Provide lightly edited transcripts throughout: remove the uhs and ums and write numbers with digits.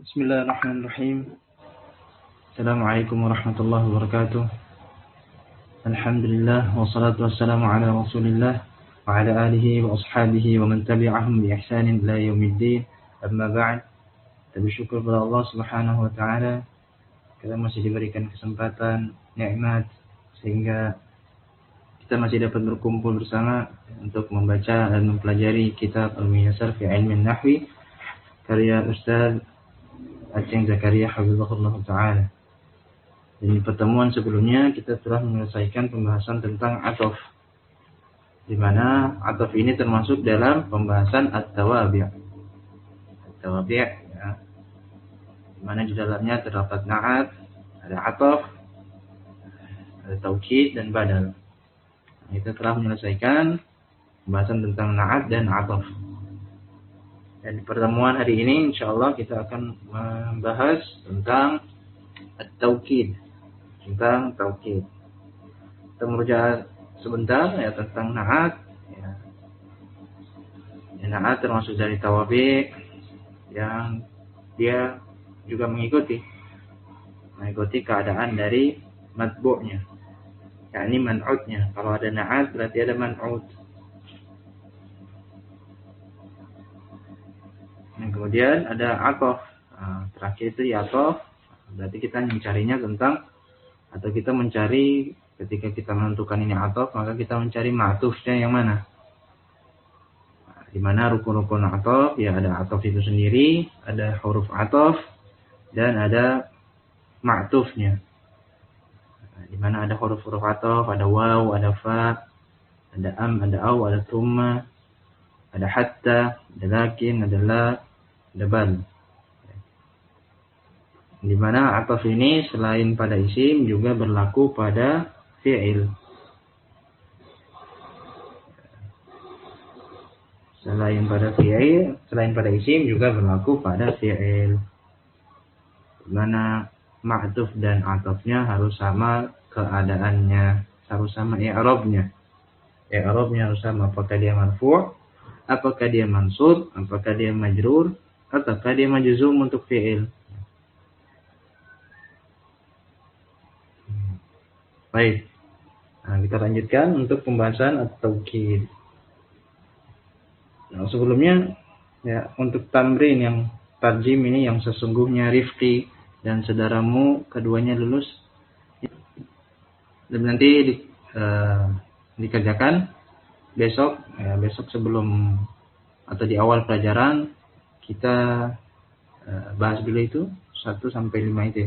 Bismillahirrahmanirrahim. Assalamualaikum warahmatullahi wabarakatuh. Alhamdulillah wassalatu wassalamu ala Rasulillah wa ala alihi wa ashabihi wa man tabi'ahum bi ihsanin ila yaumiddin. Amma ba'd. Kita bersyukur kepada Allah Subhanahu wa taala kita masih diberikan kesempatan nikmat sehingga kita masih dapat berkumpul bersama untuk membaca dan mempelajari kitab Al-Muyassar fi Ilmi Nahwi karya Ustaz Aceng Zakaria Hafizahullah Ta'ala. Dan di pertemuan sebelumnya kita telah menyelesaikan pembahasan tentang ataf, di mana ataf ini termasuk dalam pembahasan at-tawabi'. At-tawabi' ya, di mana di dalamnya terdapat na'at, ada ataf, ada taukid dan badal. Nah, kita telah menyelesaikan pembahasan tentang na'at dan ataf. Dan di pertemuan hari ini insyaallah kita akan membahas tentang at-taukid, tentang taukid. Kita merujuk sebentar ya tentang na'at. Ya. Na'at termasuk dari tawabi yang dia juga mengikuti keadaan dari matbu'nya, yakni man'utnya. Kalau ada na'at berarti ada man'ut. Dan kemudian ada ataf. Nah, terakhir itu ataf. Berarti kita mencarinya tentang, atau kita mencari ketika kita menentukan ini ataf, maka kita mencari ma'tufnya yang mana. Nah, di mana rukun-rukun ataf, ya ada ataf itu sendiri, ada huruf ataf, dan ada ma'tufnya. Nah, di mana ada huruf-huruf ataf, ada waw, ada fa, ada am, ada aw, ada thumma, ada hatta, ada lakin, ada la, ada bal. Di mana ataf ini selain pada isim juga berlaku pada fi'il. Selain pada isim juga berlaku pada fi'il. Di mana ma'tuf dan atafnya harus sama keadaannya, harus sama i'rabnya. I'rabnya harus sama, apakah dia marfu', apakah dia mansub, apakah dia majrur, ataukah dia majzum untuk fi'il. Baik. Nah, kita lanjutkan untuk pembahasan at-taukid. Nah, sebelumnya ya untuk tamrin yang tarjim ini yang sesungguhnya Rifqi dan saudaramu keduanya lulus. Dan nanti dikerjakan besok sebelum atau di awal pelajaran kita bahas dulu itu 1 sampai 5 itu.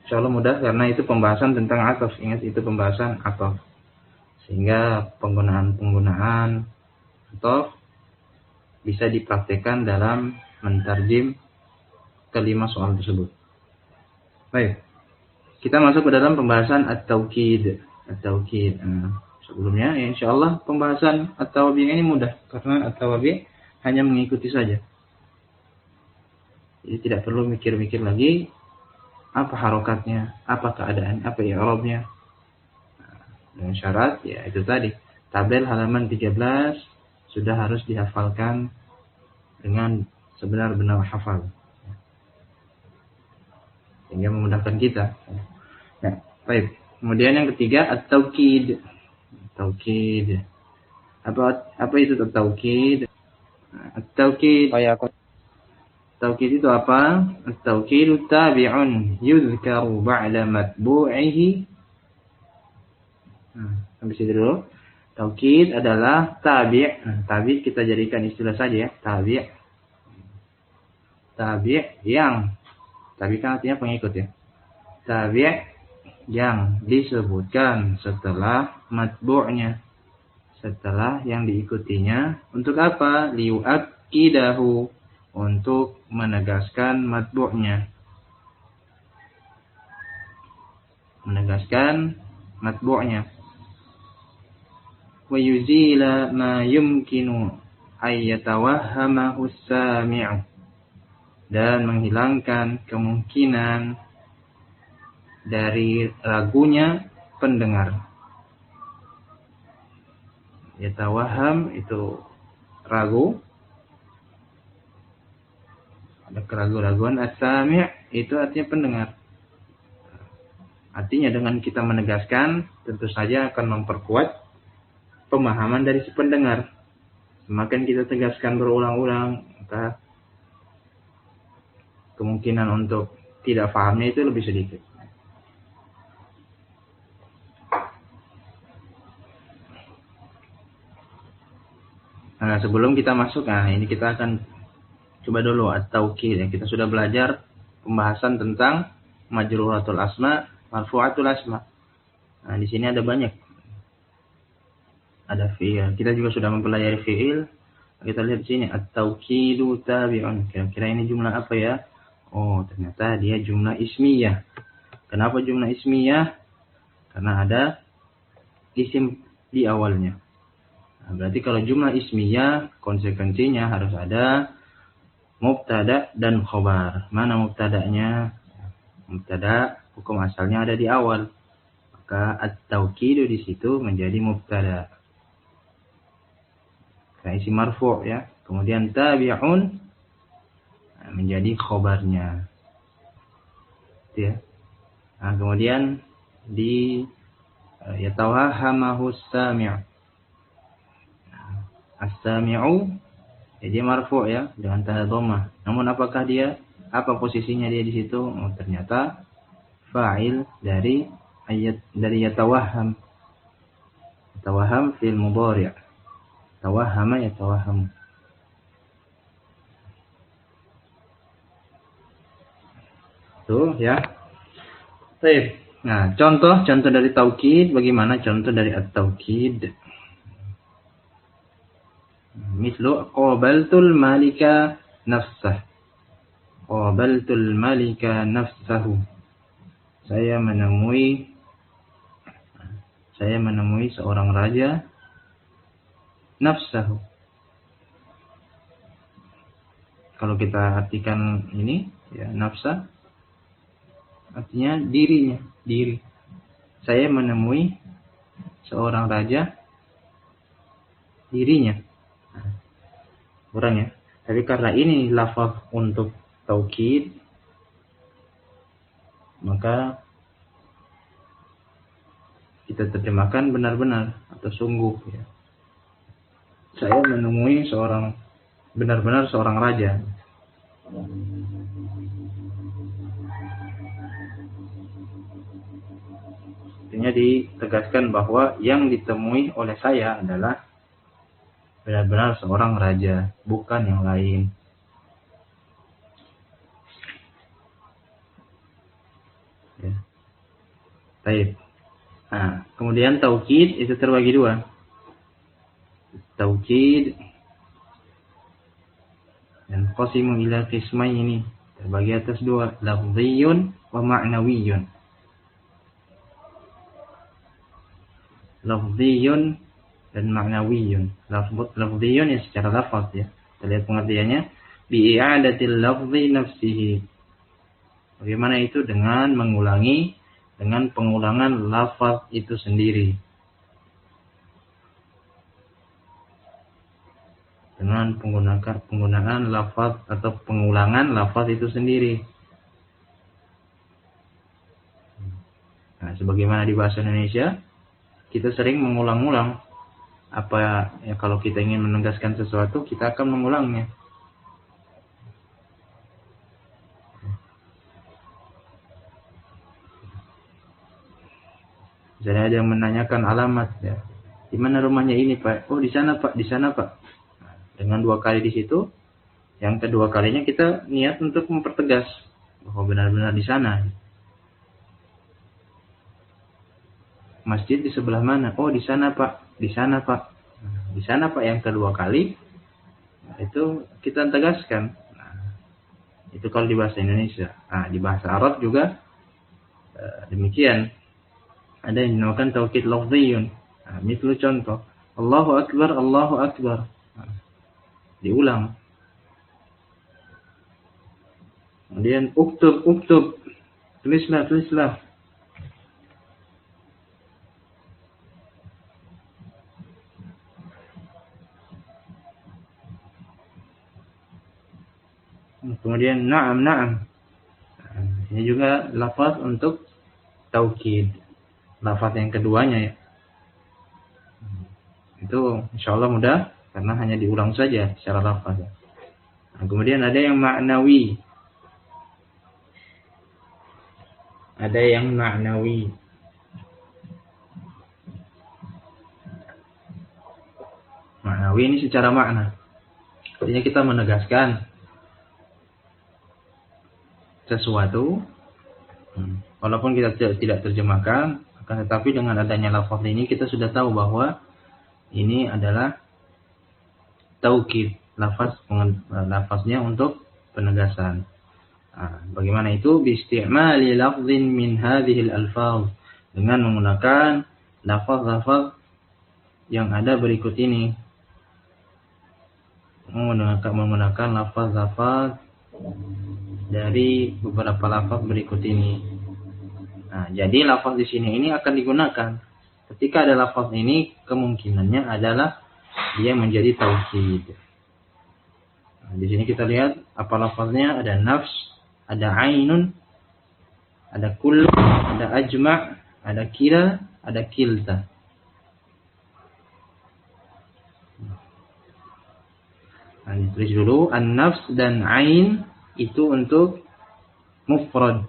Insyaallah mudah karena itu pembahasan tentang ataf. Ingat itu pembahasan ataf. Sehingga penggunaan ataf bisa dipraktikkan dalam mentarjim kelima soal tersebut. Baik. Kita masuk ke dalam pembahasan at-taukid. At-taukid. Sebelumnya ya insyaallah pembahasan at-tawabi ini mudah karena at-tawabi hanya mengikuti saja. Jadi tidak perlu mikir-mikir lagi apa harokatnya, apa keadaan, apa i'rabnya. Dengan syarat ya itu tadi, tabel halaman 13 sudah harus dihafalkan dengan sebenar-benar hafal. Sehingga memudahkan kita. Ya, baik. Kemudian yang ketiga at-taukid. Taukid. Apa itu at-taukid? At-taukid. Taukid itu apa? At-taukidu tabi'un yuzkaru ba'da matbu'ihi. Sampai situ dulu. Taukid adalah tabi'. Tabi' kita jadikan istilah saja ya. Tabi'. Tabi' yang. Tabi' kan artinya pengikut ya. Tabi' yang disebutkan setelah matbu'nya. Setelah yang diikutinya. Untuk apa? Liyu'akkidahu. Untuk menegaskan matbu'nya. Menegaskan matbu'nya. Wa yuzila ma yumkinu ayyatawahhamahu as-sami'u. Dan menghilangkan kemungkinan dari ragunya pendengar. Yatawahham itu ragu. ada keraguan-raguan. As-sami' itu artinya pendengar. Artinya dengan kita menegaskan tentu saja akan memperkuat pemahaman dari si pendengar. Semakin kita tegaskan berulang-ulang, maka kemungkinan untuk tidak pahamnya itu lebih sedikit. Nah, sebelum kita masuk, ini kita akan coba dulu at-taukid. Kita sudah belajar pembahasan tentang majruratul asma, marfu'atul asma. Nah, di sini ada banyak. Ada fi'il. Kita juga sudah mempelajari fi'il. Kita lihat di sini at-taukidu tabi'un. Kira-kira ini jumlah apa ya? Oh, ternyata dia jumlah ismiyah. Kenapa jumlah ismiyah? Karena ada isim di awalnya. Nah, berarti kalau jumlah ismiyah, konsekuensinya harus ada mubtada dan khobar. Mana mubtadanya? Mubtada hukum asalnya ada di awal. Maka at-taukidu di situ menjadi mubtada. Kayak isim marfu' ya. Kemudian tabi'un menjadi khobarnya. Ya. Nah, kemudian di yatawahhamahu as-sami'. As-sami'u jadi marfu' ya dengan tanda dhammah. Namun apakah dia apa posisinya dia di situ? Oh, ternyata fa'il dari ayat dari yatawahham. Yatawahham fil mudhari'. Tawahhama yatawahham. Tuh ya. Baik. Nah, contoh dari taukid, bagaimana contoh dari at-taukid? Mislu qabaltul malika nafsah. Qabaltul malika nafsahu. Saya menemui seorang raja nafsahu. Kalau kita artikan ini ya nafsah artinya dirinya, diri. Saya menemui seorang raja dirinya. Kurang ya. Tapi karena ini lafaz untuk taukid, maka kita terjemahkan benar-benar atau sungguh ya. Saya menemui benar-benar seorang raja. Artinya ditegaskan bahwa yang ditemui oleh saya adalah benar-benar seorang raja, bukan yang lain. Ya. Baik. Nah, kemudian taukid itu terbagi dua. Taukid dan qasimu ila qismain ini terbagi atas dua, lafziyun wa ma'nawiyun. Lafziyun dan ma'nawiyun. Lafziyun ya secara lafaz ya. Kita lihat pengertiannya, bi'i'adatil lafzi nafsihi. Bagaimana itu? Dengan pengulangan lafaz itu sendiri. Dengan penggunaan lafaz atau pengulangan lafaz itu sendiri. Nah, sebagaimana di bahasa Indonesia, kita sering mengulang-ulang. Apa ya, kalau kita ingin menegaskan sesuatu, kita akan mengulangnya. Misalnya ada yang menanyakan alamat ya. Di mana rumahnya ini, Pak? Oh, di sana, Pak. Di sana, Pak. Nah, dengan 2 kali di situ, yang kedua kalinya kita niat untuk mempertegas bahwa benar-benar di sana. Masjid di sebelah mana? Oh, di sana, Pak. Di sana, Pak. Nah, di sana, Pak, yang kedua kali. Nah, itu kita tegaskan. Nah, itu kalau di bahasa Indonesia. Nah, di bahasa Arab juga demikian. Ada yang dinamakan taukid lafziyun. Nah, misal contoh, Allahu Akbar, Allahu Akbar. Nah, diulang. Kemudian uktub, tulislah. Kemudian na'am na'am. Ini juga lafaz untuk taukid. Lafaz yang keduanya ya. Itu insyaallah mudah karena hanya diulang saja secara lafaz. Nah, kemudian ada yang ma'nawi. Ada yang ma'nawi. Ma'nawi ini secara makna. Artinya kita menegaskan sesuatu walaupun kita tidak terjemahkan, akan tetapi dengan adanya lafaz ini kita sudah tahu bahwa ini adalah taukid, lafaznya untuk penegasan. Nah, bagaimana itu? Bi-isti'mali lafzin min hadhil alfaz, dengan menggunakan lafaz-lafaz yang ada berikut ini. Menggunakan lafaz-lafaz dari beberapa lafaz berikut ini. Nah, jadi lafaz di sini ini akan digunakan. Ketika ada lafaz ini, kemungkinannya adalah dia menjadi taukid. Nah, di sini kita lihat apa lafaznya, ada nafs, ada ainun, ada kull, ada ajma', ada kila, ada kilta. Nah, ditulis dulu, an-nafs dan ain itu untuk mufrad.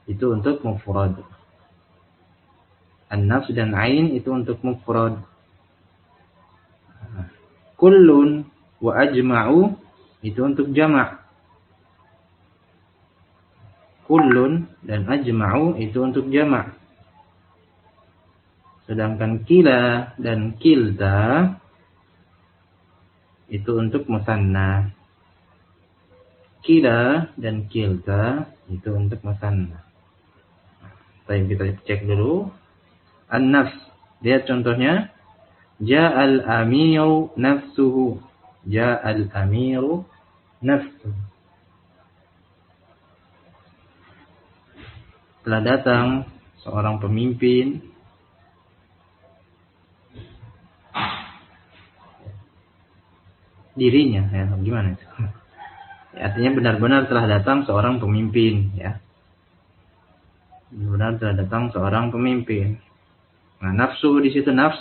Itu untuk mufrad. An-nafs dan ain itu untuk mufrad. Kullun wa ajma'u itu untuk jama'. Kullun dan ajma'u itu untuk jama'. Sedangkan kila dan kilta itu untuk musanna. Kila dan kilta itu untuk musanna. Baik, kita cek dulu. An-nafs. Lihat contohnya. Ja'al amiru nafsuhu. Ja'al amiru nafsuhu. Telah datang seorang pemimpin. Dirinya, ya, gimana itu? Ya, artinya benar-benar telah datang seorang pemimpin, ya. Benar telah datang seorang pemimpin. Nah, nafsu di situ nafs,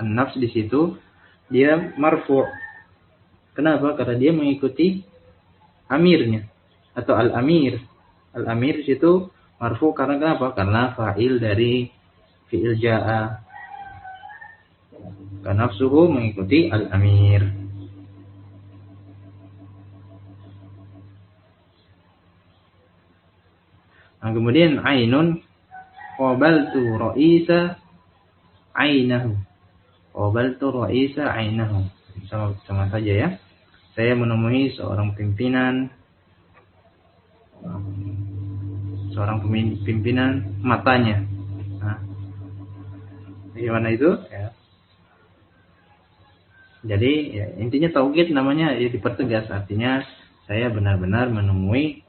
an-nafs di situ dia marfu'. Kenapa? Karena dia mengikuti amirnya atau al-amir. Al-amir di situ marfu' karena kenapa? Karena fa'il dari fi'il ja'a. Karena nafsuhu mengikuti al-amir. Nah, kemudian ainun, qabaltu ra'isa ainahu. Qabaltu ra'isa ainahu. Sama saja ya. Saya menemui seorang pimpinan matanya. Nah, bagaimana itu? Ya. Jadi ya, intinya taukid namanya ya dipertegas, artinya saya benar-benar menemui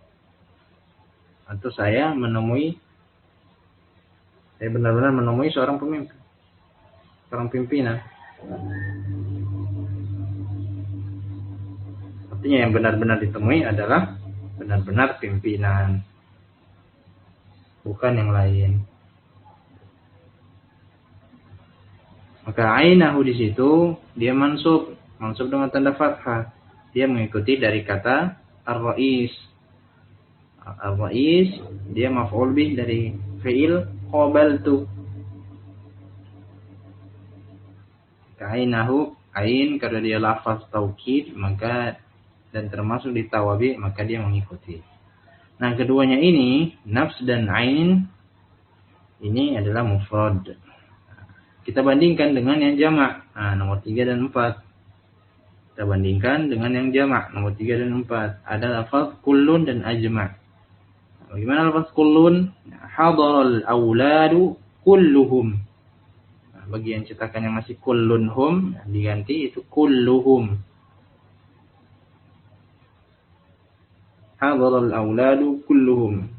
atau saya benar-benar menemui seorang pemimpin, seorang pimpinan. Artinya yang benar-benar ditemui adalah benar-benar pimpinan, bukan yang lain. Maka ainahu di situ dia mansub dengan tanda fathah. Dia mengikuti dari kata ar-rais. Ar-rais dia maf'ul bih dari fi'il qabaltu. Ainahu, ain karena dia lafaz taukid maka dan termasuk di tawabi maka dia mengikuti. Nah, keduanya ini nafs dan ain ini adalah mufrad. Kita bandingkan dengan yang jamak. Nah, nomor 3 dan 4. Kita bandingkan dengan yang jamak nomor 3 dan 4. Ada lafaz kullun dan ajma'. Bagaimana lafaz kullun? Hadaral auladu kulluhum. Nah, bagi yang cetakannya masih kullunhum, diganti itu kulluhum. Hadaral auladu kulluhum.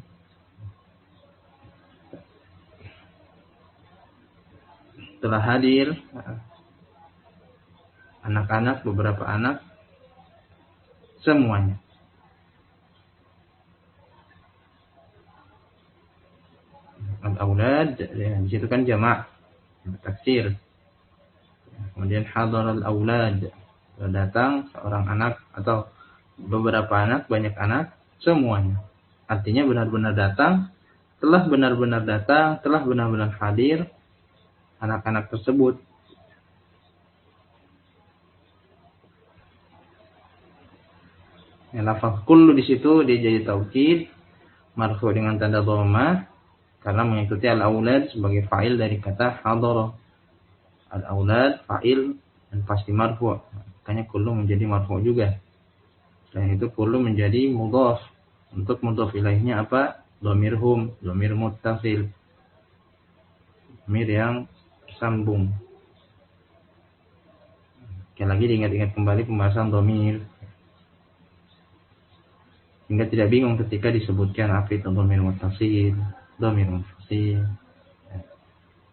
Telah hadir anak-anak, beberapa anak, semuanya. Al-aulad, ya, di situ kan jamak, taksir. Kemudian hadar al-aulad, datang seorang anak atau beberapa anak, banyak anak, semuanya. Artinya benar-benar datang, telah benar-benar datang, telah benar-benar hadir anak-anak tersebut. Ya, lafaz kullu di situ dia jadi taukid, marfu dengan tanda dhammah karena mengikuti al-aulad sebagai fa'il dari kata hadara. Al-aulad fa'il dan pasti marfu. Makanya kullu menjadi marfu juga. Selain itu kullu menjadi mudhaf. Untuk mudhaf ilaihnya apa? Dhamirhum, dhamir muttasil. Dhamir yang tersambung. Sekali lagi diingat-ingat kembali pembahasan dhamir. Hingga tidak bingung ketika disebutkan apa itu dhamir muttasil, dhamir munfasil.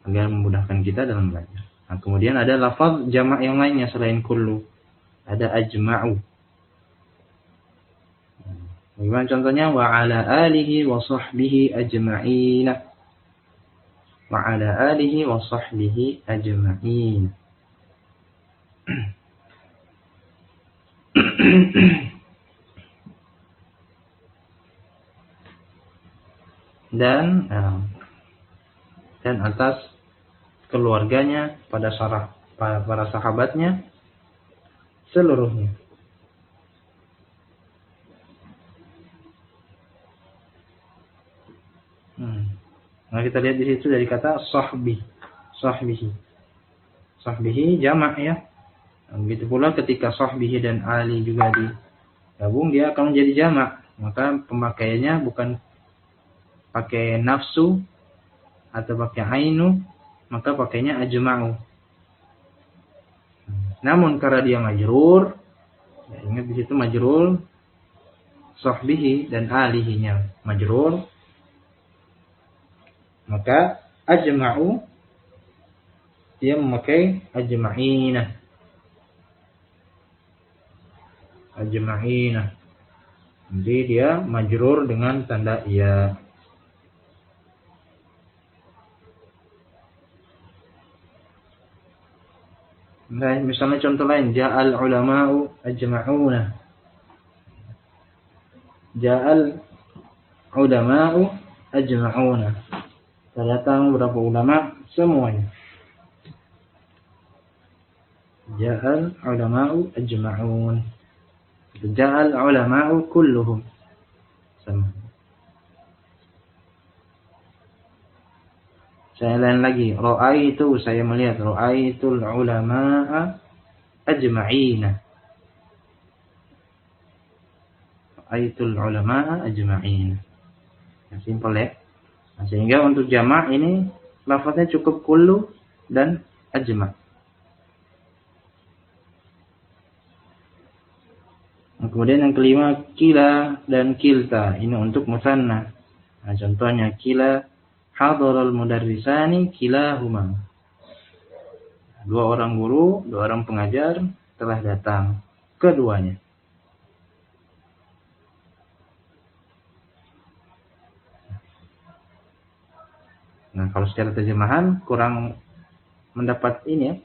Agar memudahkan kita dalam belajar. Nah, kemudian ada lafaz jamak yang lainnya selain kullu. Ada ajma'u. Bagaimana contohnya? Wa ala alihi wa sahbihi ajma'in. Wa ala alihi wa sahbihi ajma'in. Dan atas keluarganya, para sahabatnya seluruhnya. Nah, kita lihat di situ dari kata sahbihi jamak ya. Begitu pula ketika sahbihi dan ali juga digabung, dia akan menjadi jamak. Maka pemakaiannya bukan pakai nafsu atau pakai ainu, maka pakainya ajma'u. Namun karena dia majrur, ya ingat di situ majrur sahbihi dan alihinya majrur, maka ajma'u dia memakai ajma'ina. Jadi dia majrur dengan tanda ya. Nah, misalnya contoh lain, ja'al ulama'u ajma'una. Ja'al ulama'u ajma'una. Datang beberapa ulama semuanya. Ja'al ulama'u ajma'un. Ja'al ulama'u kulluhum. Sama. Saya lain lagi, ra'aitu, saya melihat, ra'aitul ulama'a ajma'ina. Ra'aitul ulama'a ajma'ina. Ya, simpel ya. Nah, sehingga untuk jamak ini lafaznya cukup kullu dan ajma'. Nah, kemudian yang kelima, kila dan kilta. Ini untuk musanna. Nah, contohnya kila hadaral mudarrisani kilahuma. Dua orang guru, dua orang pengajar telah datang, keduanya. Nah, kalau secara terjemahan kurang mendapat ini ya.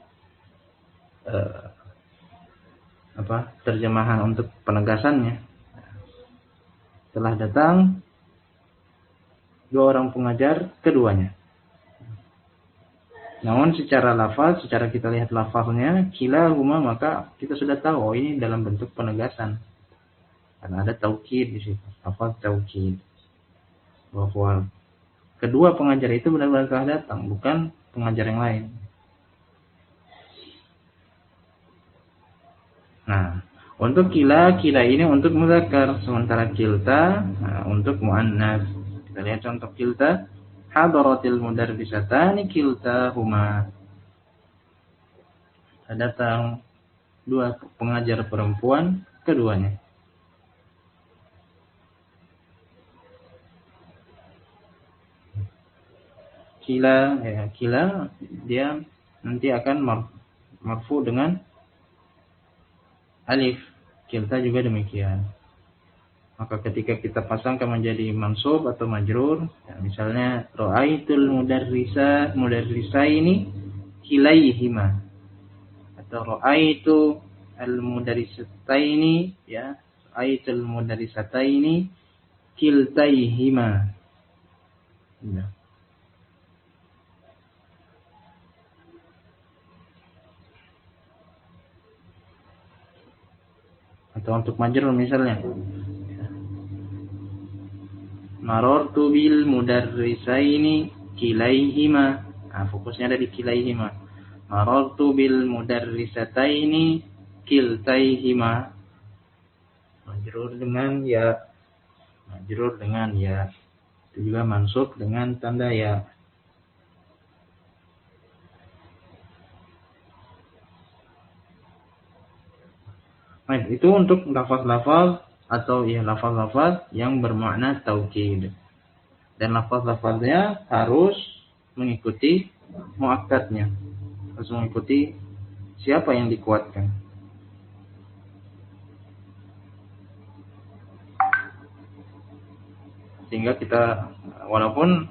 Terjemahan untuk penegasannya. Telah datang dua orang pengajar, keduanya. Namun secara lafaz, secara kita lihat lafaznya kilahuma, maka kita sudah tahu ini dalam bentuk penegasan. Karena ada taukid di situ, lafaz taukid. Bahwa kedua pengajar itu benar-benar telah datang, bukan pengajar yang lain. Nah, untuk kila ini untuk muzakkar, sementara kilta untuk muannas. Kita lihat contoh kilta. Hadaratil mudarrisatani kiltahuma. Datang dua pengajar perempuan, keduanya. Kila dia nanti akan marfu dengan alif. Kilta juga demikian. Maka ketika kita pasangkan menjadi mansub atau majrur, ya, misalnya ra'aitul mudarrisaini kilaihima, atau ra'aitu al-mudarrisataini, ya, ra'aitul mudarrisataini kiltaihima. Ya. Atau untuk majrur misalnya marartu bil mudarrisaini kilaihima. Nah, fokusnya ada di kilaihima. Marartu bil mudarrisataini kiltaihima. Majrur dengan ya. Majrur dengan ya. Itu juga mansub dengan tanda ya. Nah, itu untuk lafaz-lafaz atau ya lafaz-lafaz yang bermakna taukid. Dan lafaz-lafaznya harus mengikuti muakkadnya. Harus mengikuti siapa yang dikuatkan. Sehingga kita walaupun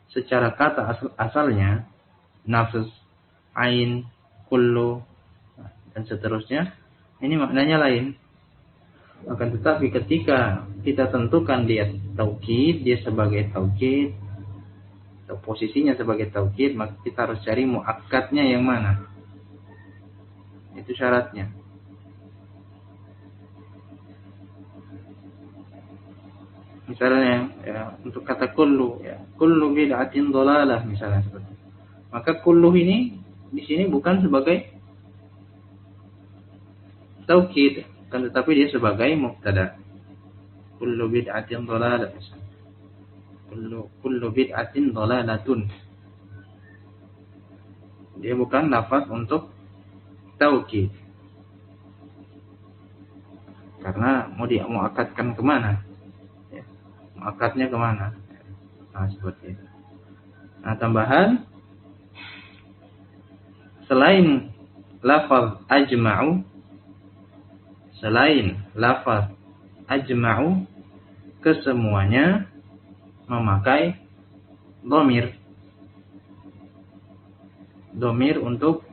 secara kata asalnya nafs, ain, kullu dan seterusnya ini maknanya lain. Akan tetapi ketika kita tentukan dia taukid, dia sebagai taukid atau posisinya sebagai taukid, maka kita harus cari muakkadnya yang mana. Itu syaratnya. Misalnya ya, untuk kata kullu, ya, kullu bid'atin dhalalah misalnya seperti itu. Maka kullu ini di sini bukan sebagai taukid, kan tetapi dia sebagai mubtada. Kullu bid'atin dhalalah. Kullu bid'atin dhalalatun. Dia bukan lafaz untuk taukid. Karena mau dimuakkadkan kemana? Ya, muakkadnya kemana? Nah, seperti itu. Nah, tambahan selain lafaz ajma'u, selain lafaz ajma'u, kesemuanya memakai dhamir. Dhamir untuk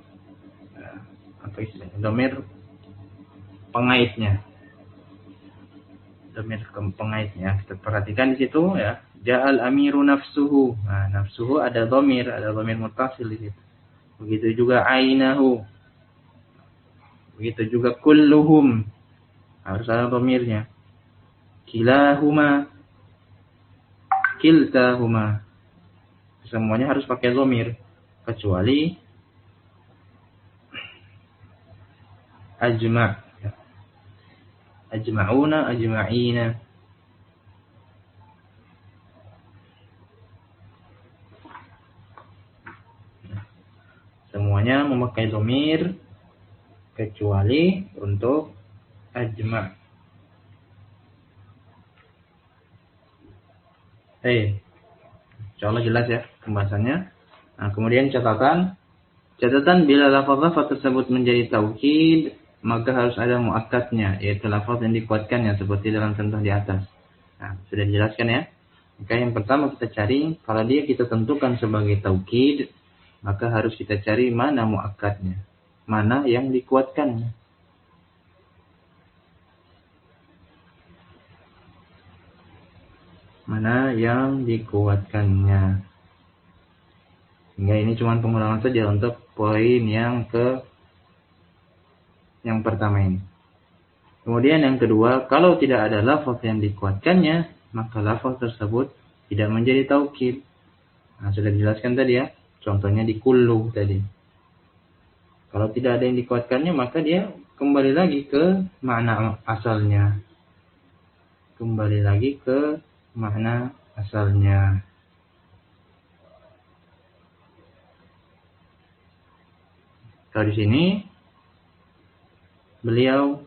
apa istilahnya? Dhamir pengaitnya. Dhamir pengaitnya. Kita perhatikan di situ ya. Ja'al amiru nafsuhu. Nah, nafsuhu ada dhamir muttasil di situ. Begitu juga ainahu. Begitu juga kulluhum. Harus ada dhamirnya. Kilahuma, kiltahuma. Semuanya harus pakai dhamir kecuali ajma'. Ajma'una, ajma'ina. Semuanya memakai dhamir kecuali untuk ajma'. Insyaallah jelas ya pembahasannya. Nah, kemudian catatan bila lafaz-lafaz tersebut menjadi taukid, maka harus ada muakkadnya, yaitu lafaz yang dikuatkannya seperti dalam contoh di atas. Nah, sudah dijelaskan ya. Maka yang pertama kita cari, kalau dia kita tentukan sebagai taukid, maka harus kita cari mana muakkadnya, mana yang dikuatkannya. Mana yang dikuatkannya. Hingga ini cuma pengulangan saja untuk poin yang pertama ini. Kemudian yang kedua, kalau tidak ada lafaz yang dikuatkannya, maka lafaz tersebut tidak menjadi taukid. Nah, sudah dijelaskan tadi ya. Contohnya di kullu tadi. Kalau tidak ada yang dikuatkannya, maka dia kembali lagi ke makna asalnya. Kembali lagi ke makna asalnya. Kalau di sini beliau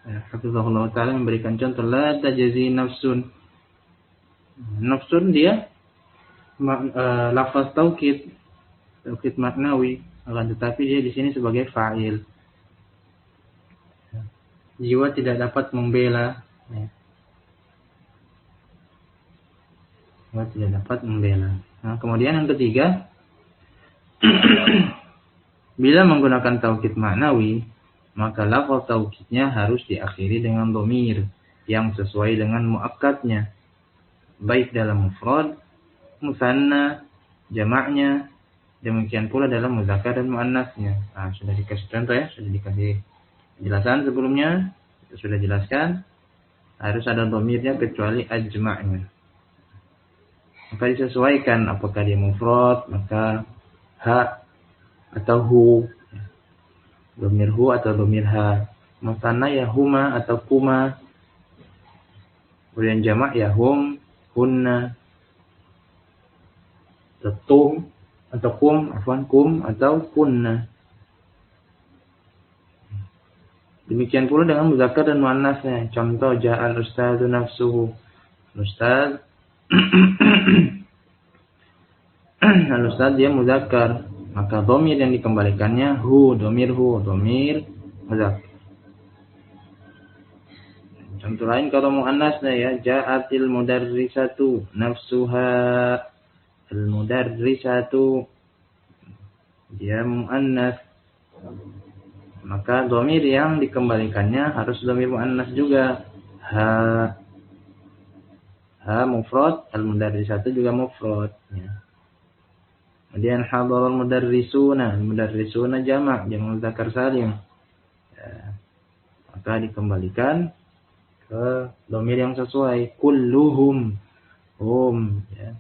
hafizahullah ta'ala memberikan contoh la tajzi nafsun. Nafsun dia lafaz taukid maknawi, akan tetapi dia di sini sebagai fa'il. Jiwa tidak dapat membela. Ya. Jiwa tidak dapat membela. Nah, kemudian yang ketiga, bila menggunakan taukid ma'nawi, maka lafaz taukidnya harus diakhiri dengan dhamir yang sesuai dengan muakkadnya, baik dalam mufrad, musanna, jamaknya, demikian pula dalam muzakkar dan muannasnya. Nah, sudah dikasih contoh ya, sudah dikasih penjelasan sebelumnya, sudah jelaskan harus ada dhamirnya kecuali ajma'nya. Maka disesuaikan apakah dia mufrad, maka ha atau hu, dhamir hu atau dhamir ha. Musanna ya huma atau kuma. Kemudian jamak ya hum, hunna, tum atau kum, kum atau kunna. Demikian pula dengan muzakkar dan muannasnya. Contoh ja'al ustadzu nafsuhu. Ustaz al-ustaz dia muzakkar, maka dhamir yang dikembalikannya hu, dhamir muzakkar. Contoh lain kalau muannasnya ya, ja'atil mudarrisatu nafsuha. Al-mudarrisatu dia muannas, maka dhamir yang dikembalikannya harus dhamir muannas juga. Ha mufrad, al-mudarrisatu juga mufrad ya. Kemudian hadaral mudarrisuna jamak muzakkar salim ya. Maka dikembalikan ke dhamir yang sesuai, kulluhum, hum ya.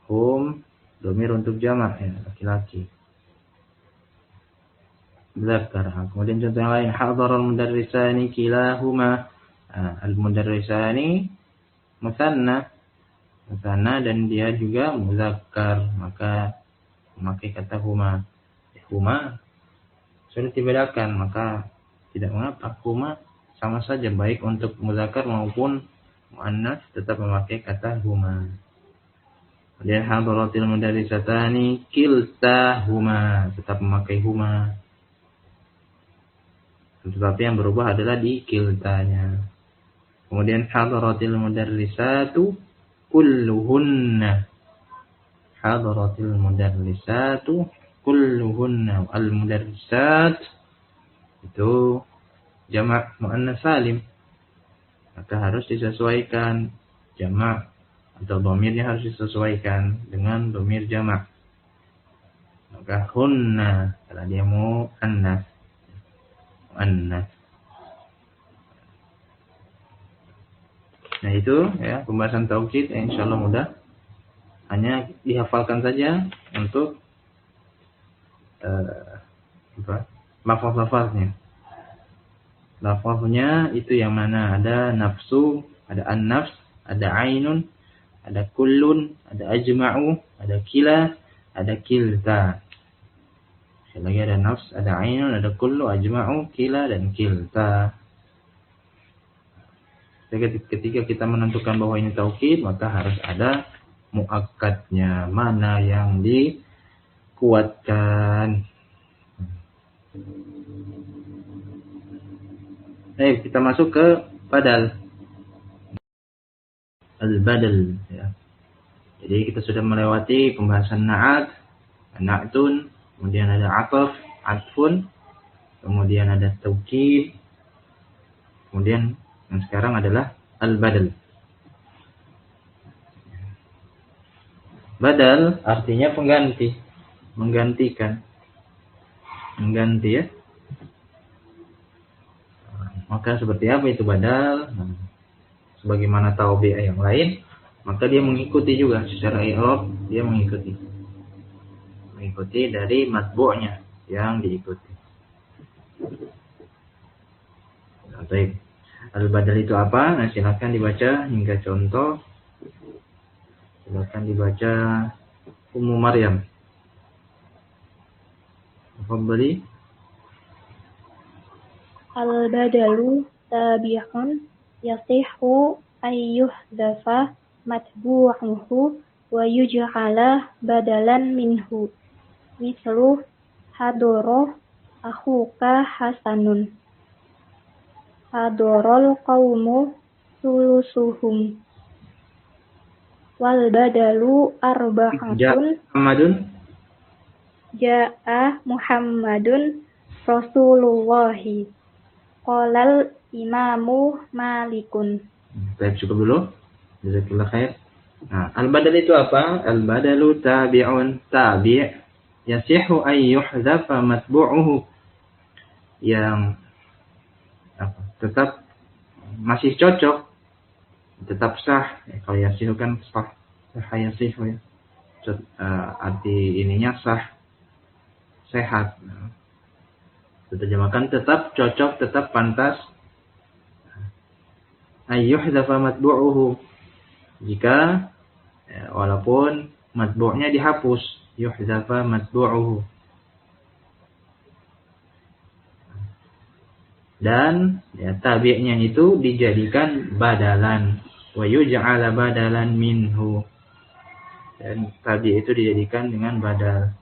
Hum dhamir untuk jamak ya, laki-laki. Muzakkar. Kemudian contoh yang lain, hadaral mudarrisani kilahuma. Al-mudarrisani musanna dan dia juga muzakkar, maka memakai kata huma. Huma sudah dibedakan, maka tidak mengapa, huma sama saja baik untuk muzakkar maupun muannas tetap memakai kata huma. Kemudian hadaratil mudarrisatani kiltahuma, tetap memakai huma. Tetapi yang berubah adalah di kiltanya. Kemudian hadaratil mudarrisatu kulluhunna. Hadaratil mudarrisatu kulluhunna. Al-mudarrisat itu jamak muannas salim. Maka harus disesuaikan jamak atau dhamirnya harus disesuaikan dengan dhamir jamak. Maka hunna kalau dia muannas. Nah itu ya pembahasan taukid yang insyaallah mudah. Hanya dihafalkan saja untuk lafaz-lafaznya. Lafaznya itu yang mana? Ada nafsu, ada an-nafs, ada ainun, ada kullun, ada ajma'u, ada kila, ada kilta. Sekali lagi ada nafs, ada ainun, ada kullu, ajma'u, kila, dan kilta. Ketika kita menentukan bahwa ini taukid, maka harus ada muakkadnya, mana yang dikuatkan. Baik, kita masuk ke badal. Al-badal ya. Jadi kita sudah melewati pembahasan na'at, na'tun, kemudian ada ataf, atfun, kemudian ada taukid, kemudian yang sekarang adalah al-badal. Badal artinya pengganti, menggantikan, mengganti ya. Maka seperti apa itu badal? Sebagaimana taubi'ah yang lain, maka dia mengikuti juga secara i'rab, dia mengikuti dari matbu'nya yang diikuti. Baik. Al-badal itu apa? Nah, silakan dibaca hingga contoh. Silakan dibaca Ummu Maryam. Tafadhali. Al-badalu tabi'un yasihu ayyuhdhafa matbu'uhu wa yuj'ala badalan minhu. Mislu hadoro akhuka hasanun. hadorol qawmu sulusuhum wal badalu arba'atun ja'a Muhammadun Rasulullahi qalal imamu Malikun. Baik, cukup dulu. Jazakallah khair. Nah, al-badal itu apa? Al-badalu tabi'un tabi' yasihu ay yuhdhafa matbu'uhu, yang tetap masih cocok, tetap sah. Kalau yasihu kan sah, yasihu ya. Arti ininya sah, sehat. Diterjemahkan tetap cocok, tetap pantas. Ay yuhdhafa matbu'uhu, jika walaupun matbu'nya dihapus, yuhdhafa matbu'uhu. Dan tabi'nya itu dijadikan badalan, wa yuj'ala badalan minhu, dan tabi' itu dijadikan dengan badal.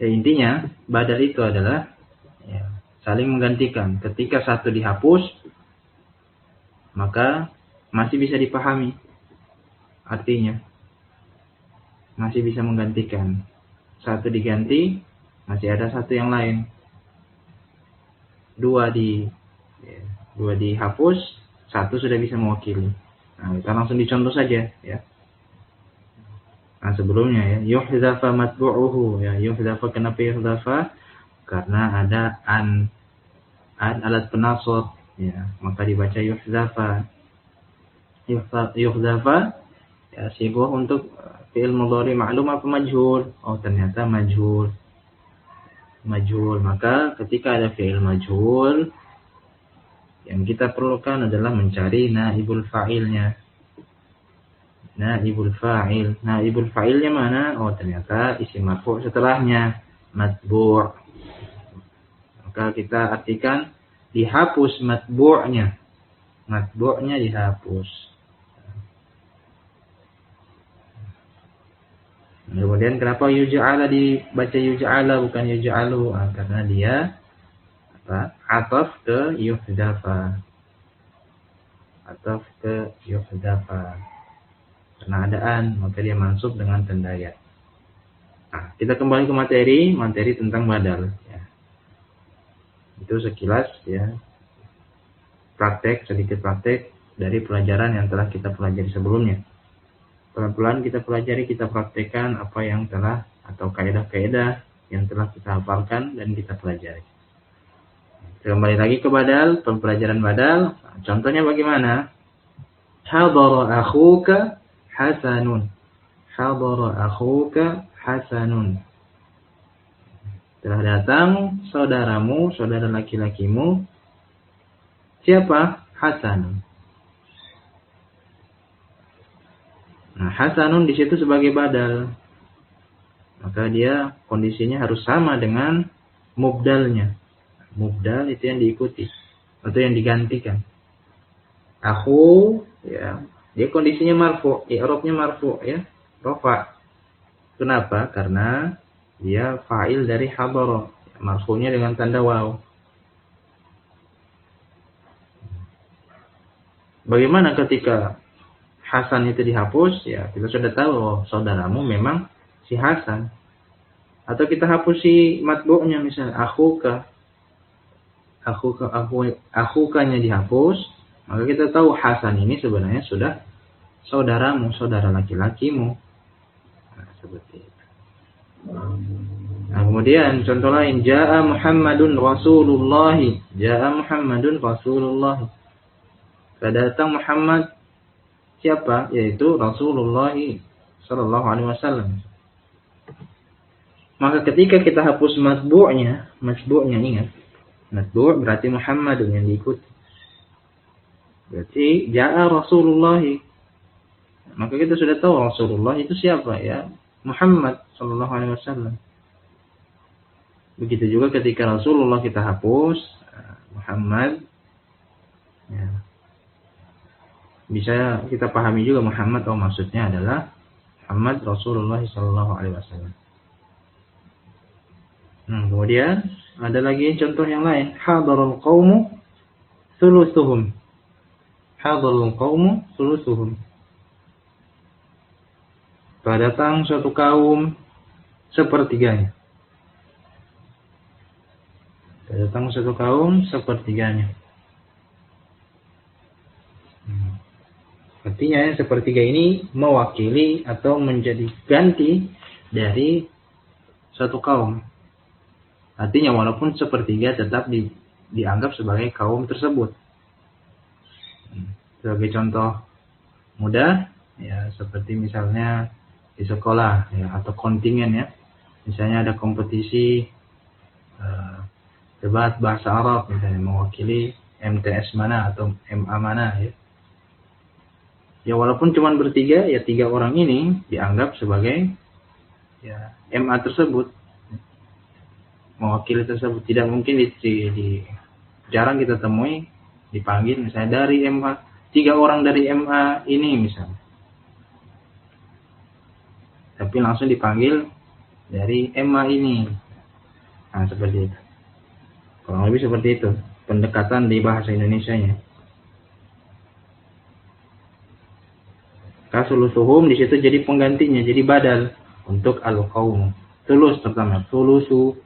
Intinya badal itu adalah saling menggantikan. Ketika satu dihapus, maka masih bisa dipahami artinya, masih bisa menggantikan. Satu diganti, masih ada satu yang lain. Dua dihapus, satu sudah bisa mewakili. Nah, kita langsung dicontoh saja ya. Nah, sebelumnya ya, yuhdhafa matbu'uhu ya, yuhdhafa, kenapa yuhdhafa? Karena ada an alat penasab ya, maka dibaca yuhdhafa. Yuhdhafa ya, sighah untuk fi'il mudhari ma'lum apa majhul? Oh, ternyata majhul. Maka ketika ada fi'il majhul, yang kita perlukan adalah mencari naibul fa'ilnya. Naibul fa'ilnya mana? Oh, ternyata isim marfu' setelahnya, matbu'. Maka kita artikan dihapus matbu'nya. Matbu'nya dihapus. Kemudian kenapa yuj'ala dibaca yuj'ala bukan yuj'alu? Karena dia ataf ke yuhdhafa. Karena adaan, maka dia mansub dengan tanda ya. Nah, kita kembali ke materi tentang badal ya. Itu sekilas ya, sedikit praktek dari pelajaran yang telah kita pelajari sebelumnya. Pelan-pelan kita pelajari, kita praktekkan apa yang telah, atau kaidah-kaidah yang telah kita hafalkan dan kita pelajari. Kembali lagi ke badal, pembelajaran badal. Contohnya bagaimana? Hadara akhuka Hasanun. Telah datang saudaramu, saudara laki-lakimu. Siapa? Hasanun. Nah, Hasanun di situ sebagai badal. Maka dia kondisinya harus sama dengan mubdalnya. Mubdal itu yang diikuti atau yang digantikan. Akhu ya, dia kondisinya marfu', i'rabnya marfu' ya, rafa'. Kenapa? Karena dia fa'il dari hadara, marfu'nya dengan tanda waw. Bagaimana ketika Hasan itu dihapus? Ya, kita sudah tahu, oh, saudaramu memang si Hasan. Atau kita hapus si matbu'nya, misalnya akhukanya dihapus, maka kita tahu Hasan ini sebenarnya sudah saudaramu, saudara laki-lakimu. Nah, seperti itu. Nah, kemudian contoh lain, Ja'a Muhammadun Rasulullahi. Datang Muhammad, siapa? Yaitu Rasulullah sallallahu alaihi wasallam. Maka ketika kita hapus matbu'nya ingat, matbu' berarti Muhammadun yang diikuti. Berarti Ja'a Rasulullah. Maka kita sudah tahu Rasulullah itu siapa ya? Muhammad sallallahu alaihi wasallam. Begitu juga ketika Rasulullah kita hapus Muhammad ya. Bisa kita pahami juga Muhammad, maksudnya adalah Muhammad Rasulullah sallallahu alaihi wasallam. Kemudian Ada lagi contoh yang lain. Hadarul qawmu thuluthuhum. Hadarul qawmu thuluthuhum. Telah datang suatu kaum sepertiganya. Telah datang suatu kaum sepertiganya. Artinya sepertiga ini mewakili atau menjadi ganti dari suatu kaum. Artinya walaupun sepertiga tetap dianggap sebagai kaum tersebut. Sebagai contoh mudah, ya seperti misalnya di sekolah ya, atau kontingen ya. Misalnya ada kompetisi debat bahasa Arab misalnya mewakili MTS mana atau MA mana ya. Ya walaupun cuma bertiga, ya 3 orang ini dianggap sebagai ya MA tersebut, mewakili tersebut. Tidak mungkin jarang kita temui dipanggil misalnya dari MA, 3 orang dari MA ini misalnya, tapi langsung dipanggil dari MA ini. Nah seperti itu, kurang lebih seperti itu pendekatan di bahasa Indonesianya. Kasulusuhum di situ jadi penggantinya, jadi badal untuk al-qaum. Tulus pertama, tulusu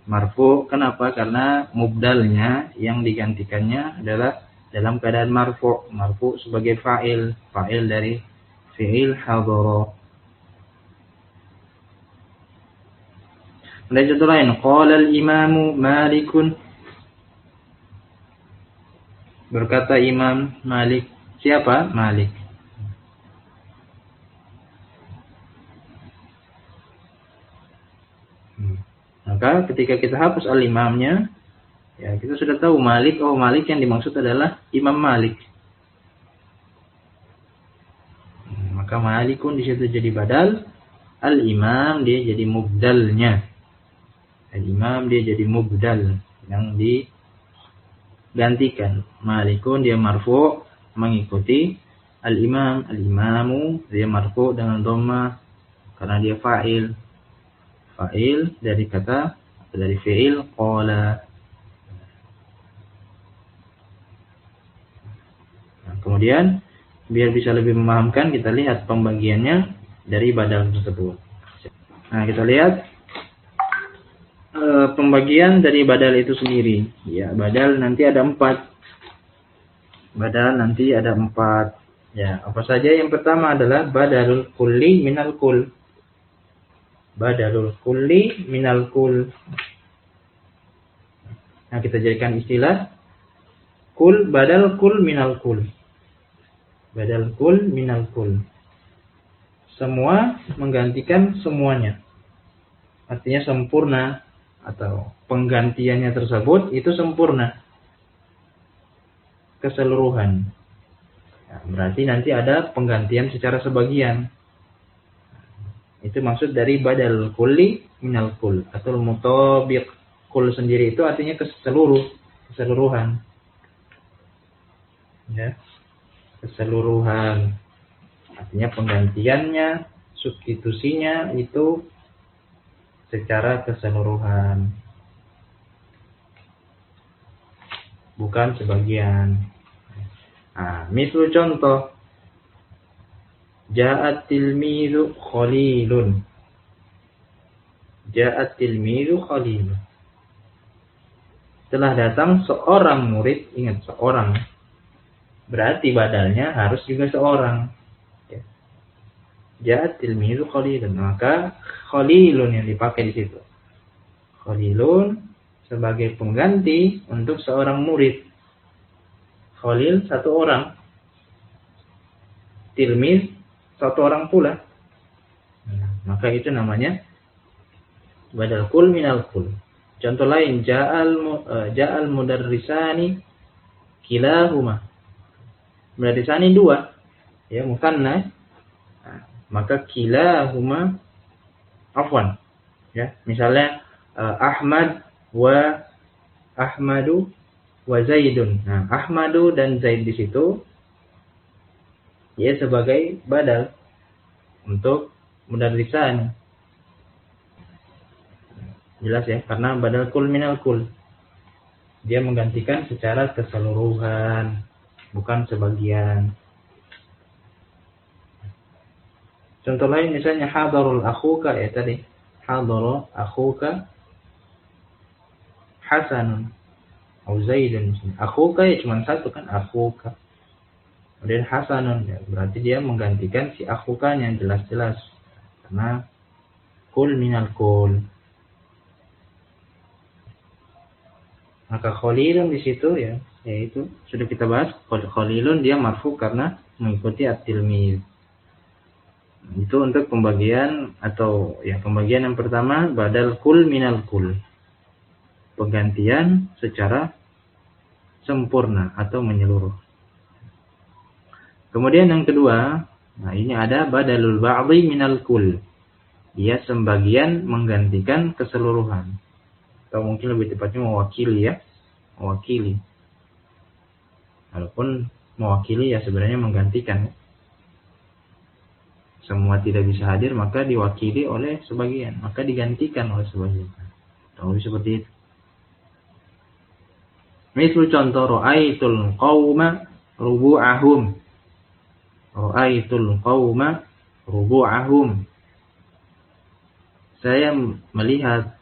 marfu. Kenapa? Karena mubdalnya yang digantikannya adalah dalam keadaan marfu. Marfu sebagai fa'il, fa'il dari fi'il hadara. Ada contoh lain, qala al-imamu Malikun. Berkata Imam Malik. Siapa? Malik. Maka ketika kita hapus al-imamnya, ya kita sudah tahu Malik. Oh, Malik yang dimaksud adalah Imam Malik. Maka Malikun di situ jadi badal, al-imam dia jadi mubdalnya. Al-imam dia jadi mubdal yang digantikan. Malikun dia marfu mengikuti al-imam. Al-imamu dia marfu dengan dhamma karena dia fa'il. Fa'il dari kata, dari fi'il qala. Nah, kemudian biar bisa lebih memahamkan, kita lihat pembagiannya dari badal tersebut. Nah, kita lihat pembagian dari badal itu sendiri. Ya, badal nanti ada 4. Badal nanti ada 4. Ya, apa saja? Yang pertama adalah badalul kulli minal kull. Badalul kulli minal kull. Nah, kita jadikan istilah kul, badal kul minal kul. Badal kul minal kul. Semua menggantikan semuanya. Artinya sempurna, atau penggantiannya tersebut itu sempurna, keseluruhan. Nah, berarti nanti ada penggantian secara sebagian. Itu maksud dari badal kulli minal kul, atau mutabiq. Kul sendiri itu artinya keseluruhan. Ya. Keseluruhan. Artinya penggantiannya, substitusinya itu secara keseluruhan. Bukan sebagian. Nah, misal contoh. Ja'at tilmizu Khalilun. Ja'at tilmizu Khalilun. Telah datang seorang murid. Ingat, seorang. Berarti badalnya harus juga seorang. Ja'at tilmizu Khalilun. Maka Khalilun yang dipakai di situ. Khalilun sebagai pengganti untuk seorang murid. Khalil satu orang. Tilmiz satu orang pula. Maka itu namanya badal kul minal kul. Contoh lain, ja'al mudarrisani kilahuma. Mudarrisani 2. Ya, musanna. Maka kilahuma afwan. Ya, misalnya Ahmad wa Ahmadu wa Zaidun. Nah, Ahmadu dan Zaid di situ ya sebagai badal untuk mudarrisan. Jelas ya, karena badal kul minal kul. Dia menggantikan secara keseluruhan, bukan sebagian. Contoh lain misalnya hadarul akhuka ya tadi. Hadarul akhuka Hasanun atau Zaidun. Akhuka ya cuma satu kan, akhuka. Kemudian Hasanun ya, berarti dia menggantikan si akhukanya jelas-jelas. Karena kul minal kul. Maka Khalilun di situ ya, yaitu sudah kita bahas, Khalilun dia marfu karena mengikuti at-tilmiz. Itu untuk pembagian atau ya pembagian yang pertama badal kul minal kul. Penggantian secara sempurna atau menyeluruh. Kemudian yang kedua, nah ini ada badalul ba'dhi minal kul. Dia sembagian menggantikan keseluruhan. Atau mungkin lebih tepatnya mewakili ya. Mewakili. Walaupun mewakili ya sebenarnya menggantikan. Semua tidak bisa hadir maka diwakili oleh sebagian. Maka digantikan oleh sebagian. Tahu seperti itu. Misal contoh ra'aitul qawma rubu'ahum. Ra'aitul qawma rubu'ahum. Saya melihat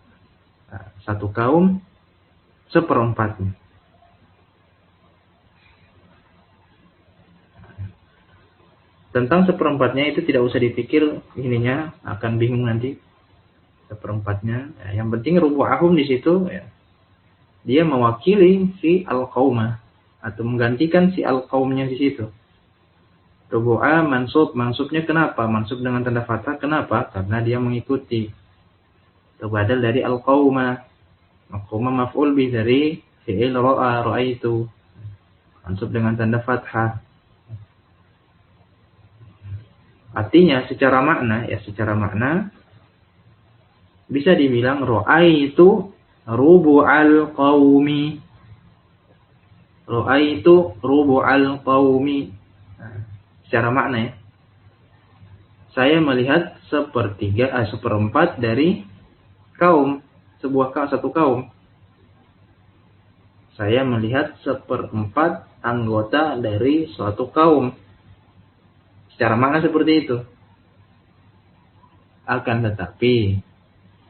satu kaum seperempatnya. Tentang seperempatnya itu tidak usah dipikir ininya, akan bingung nanti seperempatnya. Ya, yang penting rubu'ahum di situ ya, dia mewakili si al-qaumah atau menggantikan si al-qaumnya di situ. Rubu'a mansub, mansubnya kenapa? Mansub dengan tanda fathah kenapa? Karena dia mengikuti. Itu badal dari al-qaumah. Al-qaumah maf'ul bih dari fi'il ra'a, ra'aitu. Mansub dengan tanda fathah. Artinya secara makna bisa dibilang ra'aitu rubu'al qaumi. Ra'aitu rubu'al qaumi. Secara makna ya. Saya melihat seperempat dari kaum, satu kaum. Saya melihat seperempat anggota dari suatu kaum. Secara makna seperti itu. Akan tetapi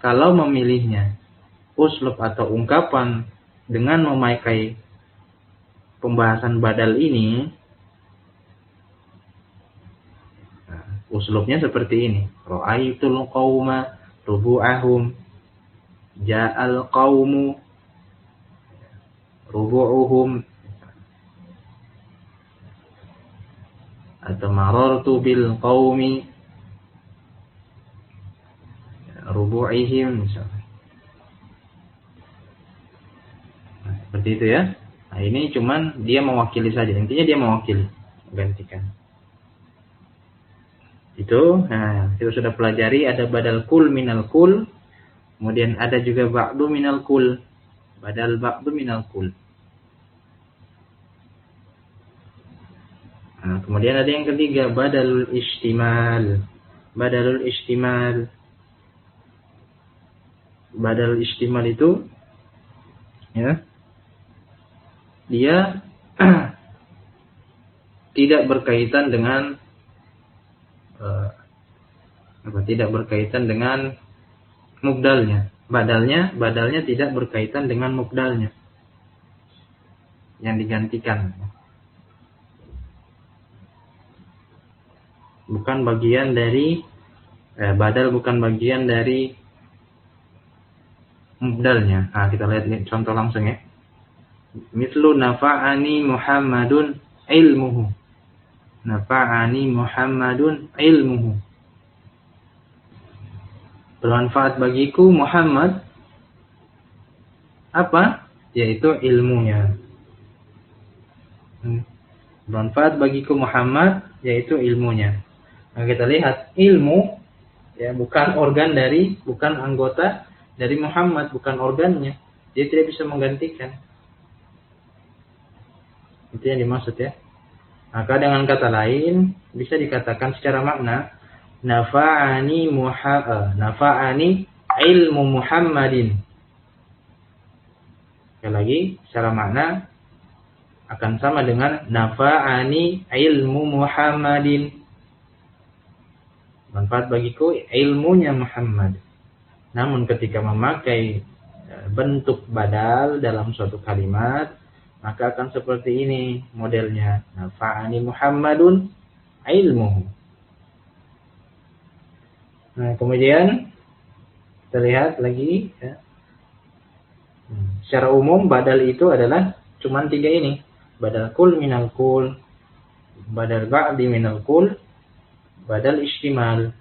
kalau memilihnya uslub atau ungkapan dengan memakai pembahasan badal ini, uslubnya seperti ini. Ra'aitul qauma rubu'ahum, ja'al qaumu rubu'uhum, atau marartu bil qaumi rubu'ihim misalnya. Seperti itu ya. Nah, ini cuman dia mewakili saja. Intinya dia mewakili, menggantikan. Itu, nah, kita sudah pelajari ada badal kul minal kul. Kemudian ada juga ba'du minal kul. Badal ba'du minal kul. Nah, kemudian ada yang ketiga badalul istimal. Badalul istimal. Badal istimal itu ya, dia tidak berkaitan dengan tidak berkaitan dengan mubdalnya. Badalnya tidak berkaitan dengan mubdalnya yang digantikan. Bukan bagian dari badal, bukan bagian dari mubdalnya. Nah, kita lihat contoh langsung ya. Mislu nafa'ani Muhammadun ilmuhu. Nafa'ani Muhammadun ilmuhu. Bermanfaat bagiku Muhammad apa? Yaitu ilmunya. Bermanfaat bagiku Muhammad yaitu ilmunya. Nah, kita lihat ilmu ya bukan anggota dari Muhammad, bukan organnya. Dia tidak bisa menggantikan. Itu yang dimaksud ya. Maka dengan kata lain bisa dikatakan secara makna nafa'ani ilmu Muhammadin. Sekali lagi, secara makna akan sama dengan nafa'ani ilmu Muhammadin. Manfaat bagiku ilmunya Muhammad. Namun ketika memakai bentuk badal dalam suatu kalimat, maka akan seperti ini modelnya. Nafa'ani Muhammadun ilmuhu. Nah, kemudian kita lihat lagi ya. Secara umum badal itu adalah cuman 3 ini. Badal kul minal kul, badal ba'di minal kul, badal istimal.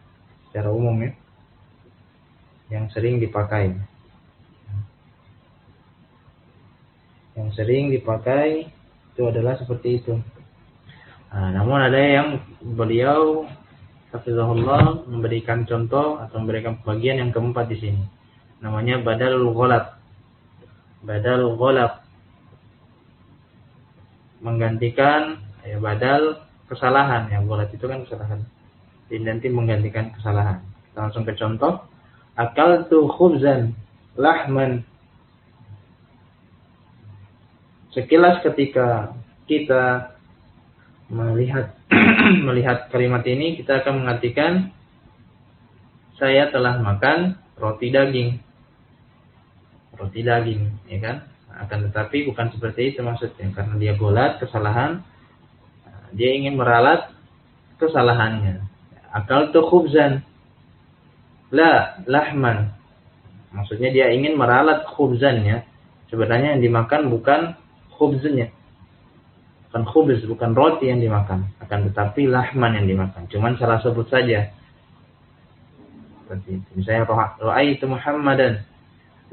Secara umum ya. Yang sering dipakai. Yang sering dipakai itu adalah seperti itu. Nah, namun ada yang beliau hafizahullah memberikan contoh atau memberikan bagian yang keempat di sini. Namanya badalul ghalab. Badal ghalab menggantikan badal kesalahan. Yang ghalab itu kan kesalahan. Jadi nanti menggantikan kesalahan. Kita langsung ke contoh. Akaltu khubzan lahman. Sekilas ketika kita melihat kalimat ini, kita akan mengartikan saya telah makan roti daging. Roti daging, ya kan? Akan tetapi bukan seperti itu maksudnya, karena dia golat kesalahan, dia ingin meralat kesalahannya. Akaltu khubzan la lahman. Maksudnya dia ingin meralat khubzannya. Sebenarnya yang dimakan bukan khubznya. Bukan khubz, bukan roti yang dimakan. Akan tetapi lahman yang dimakan. Cuman salah sebut saja. Seperti itu. Misalnya ra'aitu Muhammadan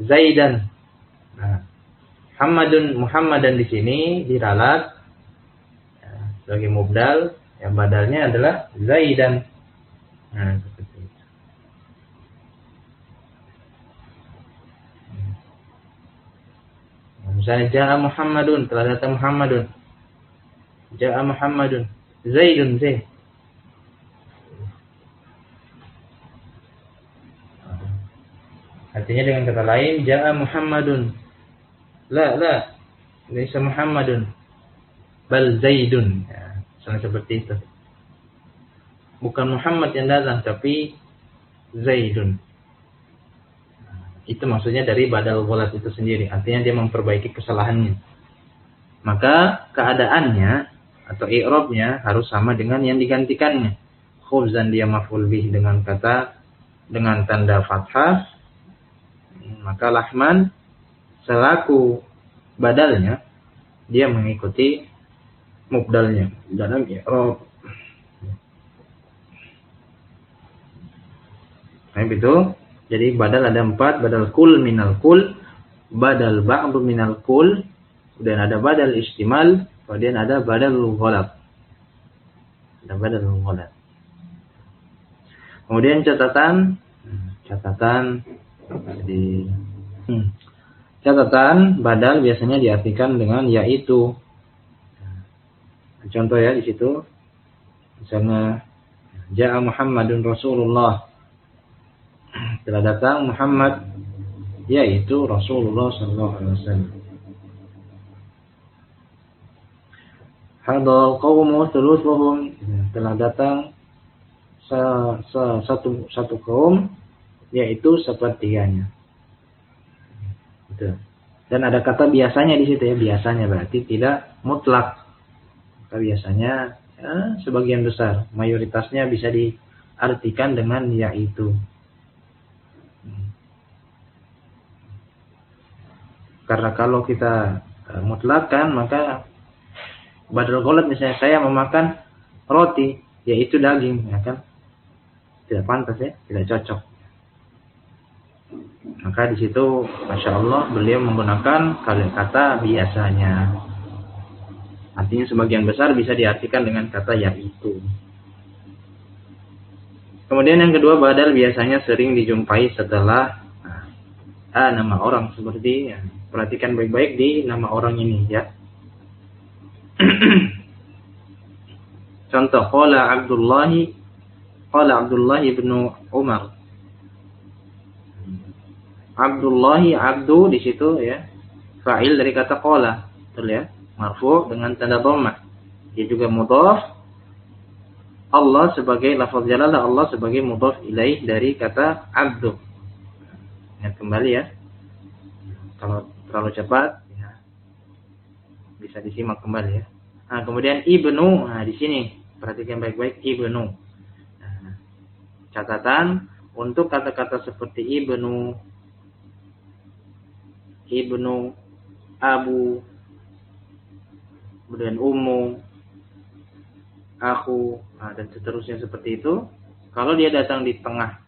Zaidan. Nah, Muhammadan di sini diralat sebagai mubdal, yang badalnya adalah Zaidan. Nah, seperti itu. Misalnya ja'a Muhammadun, telah datang Muhammadun. Ja'a Muhammadun, Zaidun Zaid. Artinya dengan kata lain, ja'a Muhammadun. La, laisa Muhammadun. Bal Zaidun. Ya, seperti itu. Bukan Muhammad yang datang, tapi Zaidun. Itu maksudnya dari badal ghalat itu sendiri. Artinya dia memperbaiki kesalahannya. Maka keadaannya atau i'rabnya harus sama dengan yang digantikannya. Khubzan dia maf'ul bih dengan tanda fathah. Maka lahman selaku badalnya dia mengikuti mubdalnya dalam i'rab. Nah, itu. Jadi badal ada 4, badal kul minal kul, badal ba'du minal kul, kemudian ada badal istimal, kemudian ada badal ghalab. Ada badal ghalab. Kemudian catatan badal biasanya diartikan dengan yaitu. Contoh ya di situ. Misalnya ja'a Muhammadun Rasulullah. Telah datang Muhammad, yaitu Rasulullah sallallahu alaihi wasallam. Hadal qaumu thuluthuhum, telah datang satu kaum, yaitu sepertiganya. Gitu. Dan ada kata biasanya di situ ya, biasanya berarti tidak mutlak. Maka biasanya ya, sebagian besar, mayoritasnya bisa diartikan dengan yaitu. Karena kalau kita mutlakkan, maka badal ghalat misalnya saya memakan roti, yaitu daging, ya kan? Tidak pantas ya, tidak cocok. Maka di situ, masya Allah, beliau menggunakan kata biasanya. Artinya sebagian besar bisa diartikan dengan kata yaitu. Kemudian yang kedua, badal biasanya sering dijumpai setelah nama orang, seperti ya, perhatikan baik-baik di nama orang ini ya. Contoh, qala Abdullah ibnu Umar. Abdullahi, abdu di situ ya. Fa'il dari kata qala. Betul ya? Marfu dengan tanda dhammah. Dia juga mudhaf. Allah sebagai lafaz jalalah, Allah sebagai mudhaf ilaih dari kata abdu. Ingat kembali ya. Kalau terlalu cepat ya, bisa disimak kembali ya. Nah, kemudian ibnu, nah di sini perhatikan baik-baik ibnu. Nah, catatan untuk kata-kata seperti ibnu, abu, kemudian ummu, aku, nah, dan seterusnya seperti itu. Kalau dia datang di tengah,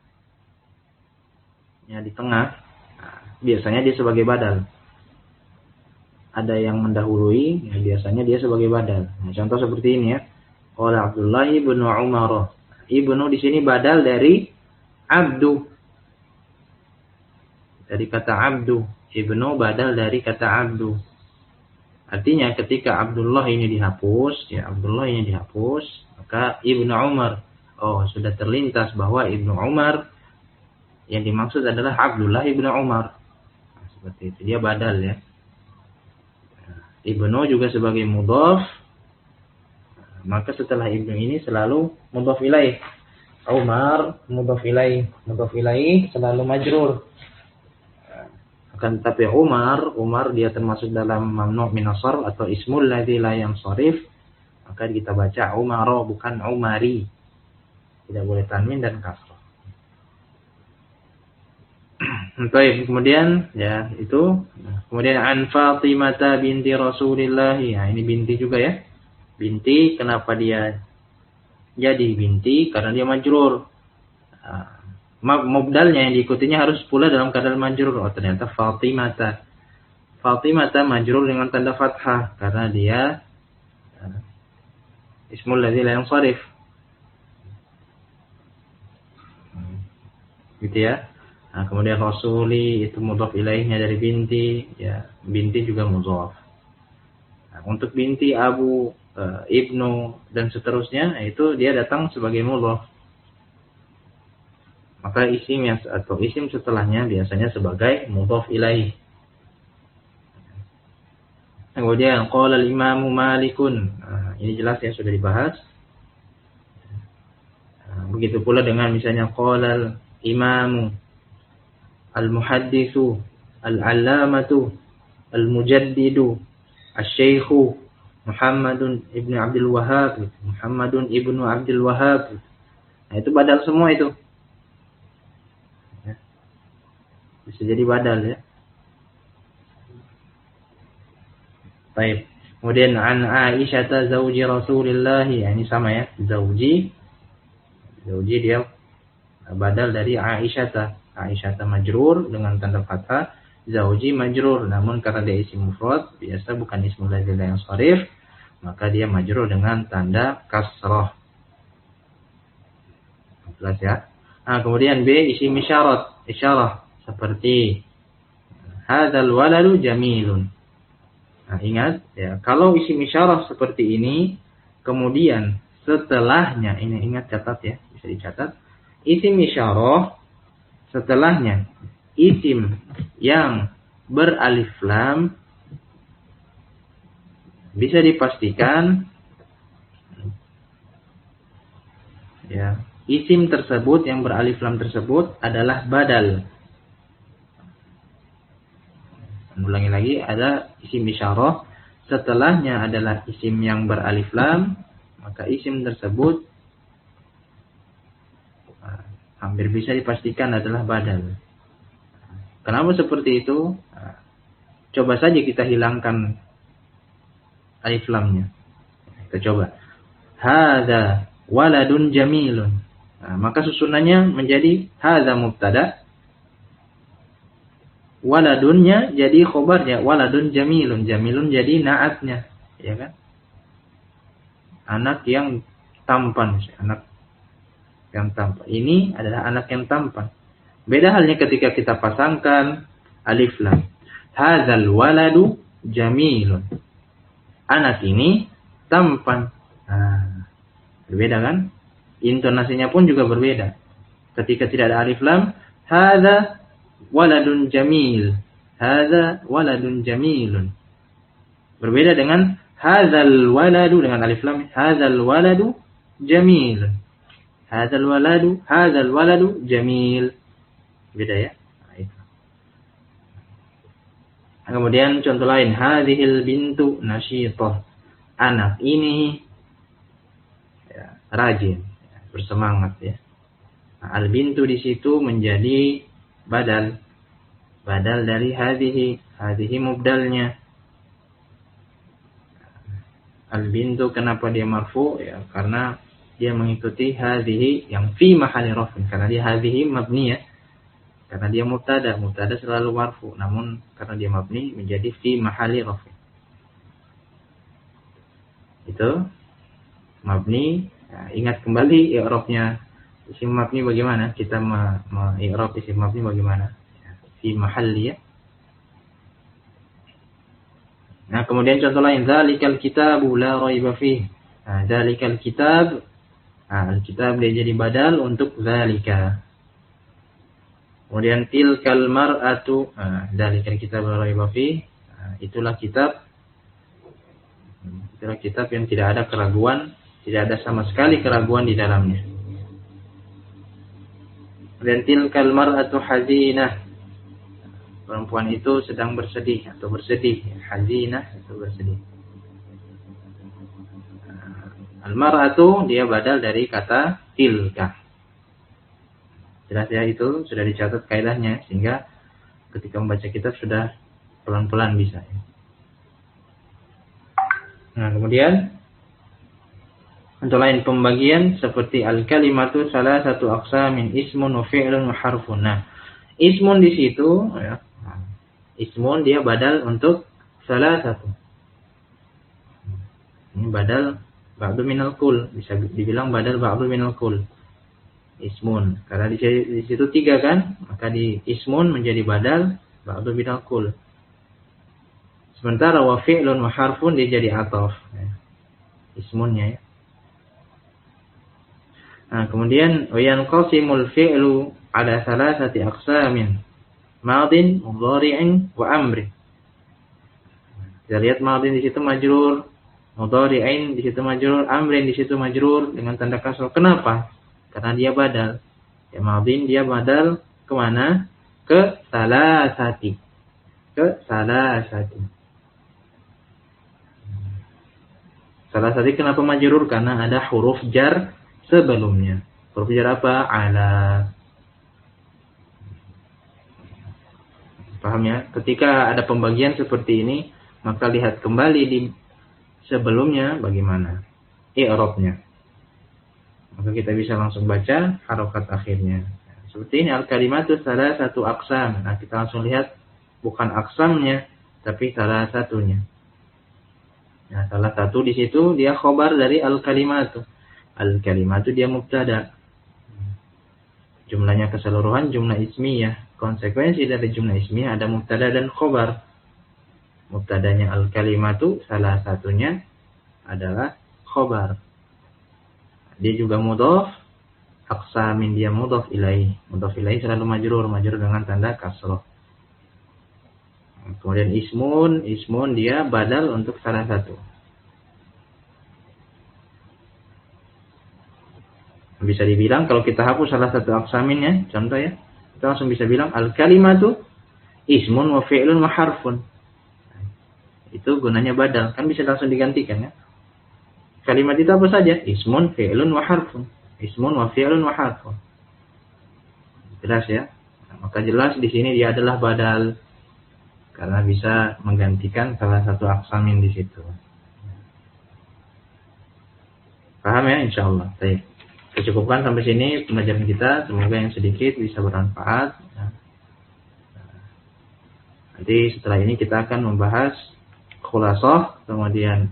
ya di tengah, nah, biasanya dia sebagai badal. Ada yang mendahului, ya biasanya dia sebagai badal. Nah, contoh seperti ini ya. Qala Abdullah ibnu Umar. Ibnu di sini badal dari abdu. Dari kata abdu. Ibnu badal dari kata abdu. Artinya ketika Abdullah ini dihapus, ya Abdullah ini dihapus, maka Ibnu Umar, oh sudah terlintas bahwa Ibnu Umar yang dimaksud adalah Abdullah Ibnu Umar. Nah, seperti itu, dia badal ya. Ibnu juga sebagai mudhaf, maka setelah ibnu ini selalu mudhaf ilaih. Umar mudhaf ilaih selalu majrur. Akan tetapi Umar dia termasuk dalam mamnu' min as-sarf atau ismul ladzi la yansharif, maka kita baca Umaro bukan Umari. Tidak boleh tanwin dan kasrah. Baik, kemudian ya itu. Kemudian an Fatimah binti Rasulillah. Ya, ini binti juga ya. Binti, kenapa dia jadi binti? Karena dia majrur. Mubdalnya yang diikutinya harus pula dalam keadaan majrur. Oh, ternyata Fatimah majrur dengan tanda fathah karena dia ismul ladzi la yansharif. Gitu ya. Nah, kemudian Rasuli itu mudhaf ilaihnya dari binti, ya binti juga mudhaf. Nah, untuk binti, abu, ibnu dan seterusnya, itu dia datang sebagai mudhaf. Maka isim atau isim setelahnya biasanya sebagai mudhaf ilaih. Kemudian qala al-Imam Malikun. Nah, ini jelas ya sudah dibahas. Nah, begitu pula dengan misalnya qala al-Imam al-muhadditsu, al-allamatu, al-mujaddidu, asy-syaikhu Muhammadun ibnu Abdul Wahhab, Nah, itu badal semua itu. Ya. Bisa jadi badal ya. Baik. Kemudian an Aisyah zauji Rasulillah, ya, ini sama ya. Zauji dia badal dari Aisyah. Aisyah majrur dengan tanda fathah, zauji majrur, namun karena dia isim mufrad biasa bukan ismul ladzi la yansharif, maka dia majrur dengan tanda kasrah. Jelas ya. Nah, kemudian B isim isyarah seperti hadzal waladu jamilun. Nah, ingat ya, kalau isim isyarah seperti ini kemudian setelahnya, ini ingat catat ya, bisa dicatat, isim isyarah setelahnya isim yang beralif lam bisa dipastikan ya, isim tersebut yang beralif lam tersebut adalah badal. Ulangi lagi, ada isim isyarah setelahnya adalah isim yang beralif lam, maka isim tersebut hampir bisa dipastikan adalah badal. Kenapa seperti itu? Coba saja kita hilangkan alif lamnya. Kita coba. Hadza waladun jamilun. Nah, maka susunannya menjadi hadza mubtada. Waladunnya jadi khobarnya. Waladun jamilun. Jamilun jadi naatnya. Ya kan? Anak yang tampan. Anak yang tampan. Ini adalah anak yang tampan. Beda halnya ketika kita pasangkan alif lam. Hadzal waladu jamilun. Anak ini tampan. Nah, berbeda kan? Intonasinya pun juga berbeda. Ketika tidak ada alif lam, hadza waladun jamil. Hadza waladun jamilun. Berbeda dengan hadzal waladu dengan alif lam. Hadzal waladu jamil. Hadzal waladu jamil. Beda ya. Nah, itu. Kemudian contoh lain, hadhil bintu nasyithah. Anak ini ya, rajin, ya, bersemangat ya. Nah, al bintu di situ menjadi badal dari hadhihi mubdalnya. Al bintu kenapa dia marfu? Ya, karena dia mengikuti hadhihi yang fi mahalli raf'in. Karena dia hadhihi mabniyah. Karena dia mubtada selalu marfu. Namun karena dia mabni menjadi fi mahalli raf'in. Itu mabni. Ya, ingat kembali i'rabnya isim mabni bagaimana? Kita i'rab isim mabni bagaimana? Ya, fi mahalli ya. Nah, kemudian contoh lain, zalikal kitabu la raiba fih. Nah, zalikal kitab, nah, al-kitab dia jadi badal untuk zalika. Kemudian tilkal mar'atu, nah, zalikal kitab la raiba fih. Nah, itulah kitab yang tidak ada keraguan, tidak ada sama sekali keraguan di dalamnya. Kemudian tilkal mar'atu hazinah. Perempuan itu sedang bersedih atau bersedih. Hazinah itu bersedih. Al-mar'atu dia badal dari kata tilka. Jelas ya, itu sudah dicatat kaidahnya sehingga ketika membaca kitab sudah pelan-pelan bisa. Nah, kemudian contoh lain pembagian seperti al-kalimatu salah satu aqsamin ismun wa fi'lun wa harfun. Nah, ismun di situ ya. Ismun dia badal untuk salah satu. Ini badal ba'du minal kul, bisa dibilang badal ba'du minal kul. Ismun, karena di situ 3 kan, maka di ismun menjadi badal ba'du minal kul. Sementara wa fi'lun wa harfun dia jadi ataf. Ismunnya ya. Nah, kemudian wa yanqasimul fi'lu ala salasati aqsamin. Madin, mudhari'in, wa amri. Kita lihat madin di situ majrur, mudhari'in di situ majrur, amrin di situ majrur dengan tanda kasrah. Kenapa? Karena dia badal. Ya, madin dia badal kemana? Ke salasati. Salasati kenapa majrur? Karena ada huruf jar sebelumnya. Huruf jar apa? Ala. Paham ya? Ketika ada pembagian seperti ini, maka lihat kembali di sebelumnya bagaimana i'rabnya. Maka kita bisa langsung baca harokat akhirnya. Seperti ini al-kalimatu salah satu aqsam. Nah, kita langsung lihat bukan aqsamnya, tapi salah satunya. Nah, salah satu di situ dia khobar dari al-kalimatu. Al-kalimatu dia mubtada. Jumlahnya keseluruhan jumlah ismiyah. Konsekuensi dari jumlah ismiyah ada mubtada dan khobar. Mubtadanya al-kalimatu, salah satunya adalah khobar. Dia juga mudhaf, aqsamin dia mudhaf ilaih. Mudhaf ilaih selalu majrur dengan tanda kasrah. Kemudian ismun dia badal untuk salah satu. Bisa dibilang kalau kita hapus salah satu aqsaminnya, contoh ya, kita langsung bisa bilang al-kalimatu ismun wa fi'lun wa harfun. Itu gunanya badal, kan bisa langsung digantikan ya. Kalimat itu apa saja? Ismun, fi'lun wa harfun. Ismun wa fi'lun wa harfun. Jelas ya? Nah, maka jelas di sini dia adalah badal karena bisa menggantikan salah satu aqsamin di situ. Paham ya insyaallah. Baik. Kita cukupkan sampai sini pembelajaran kita. Semoga yang sedikit bisa bermanfaat. Nanti setelah ini kita akan membahas khulasah, kemudian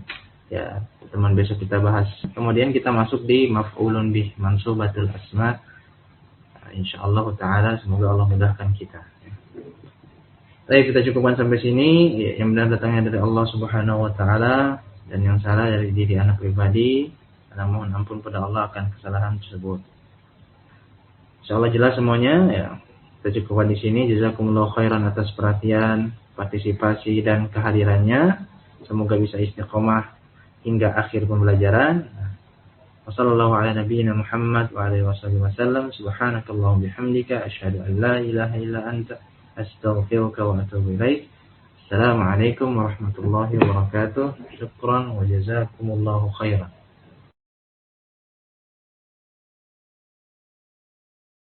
ya teman besok kita bahas. Kemudian kita masuk di maf'ulun bih, mansubatul asma. Insyaallah taala semoga Allah mudahkan kita. Baik, kita cukupkan sampai sini. Yang benar datangnya dari Allah Subhanahu wa taala dan yang salah dari diri anak pribadi. Karena mohon ampun pada Allah akan kesalahan tersebut. Insyaallah jelas semuanya ya. Kita cukupkan di sini. Jazakumullahu khairan atas perhatian, partisipasi dan kehadirannya. Semoga bisa istiqomah hingga akhir pembelajaran. Wassallallahu ala nabiyyina Muhammad wa alihi wasallam. Subhanakallahumma bihamdika asyhadu an la ilaha illa anta astaghfiruka wa atubu ilaik. Assalamualaikum warahmatullahi wabarakatuh. Syukran wa jazakumullahu khairan.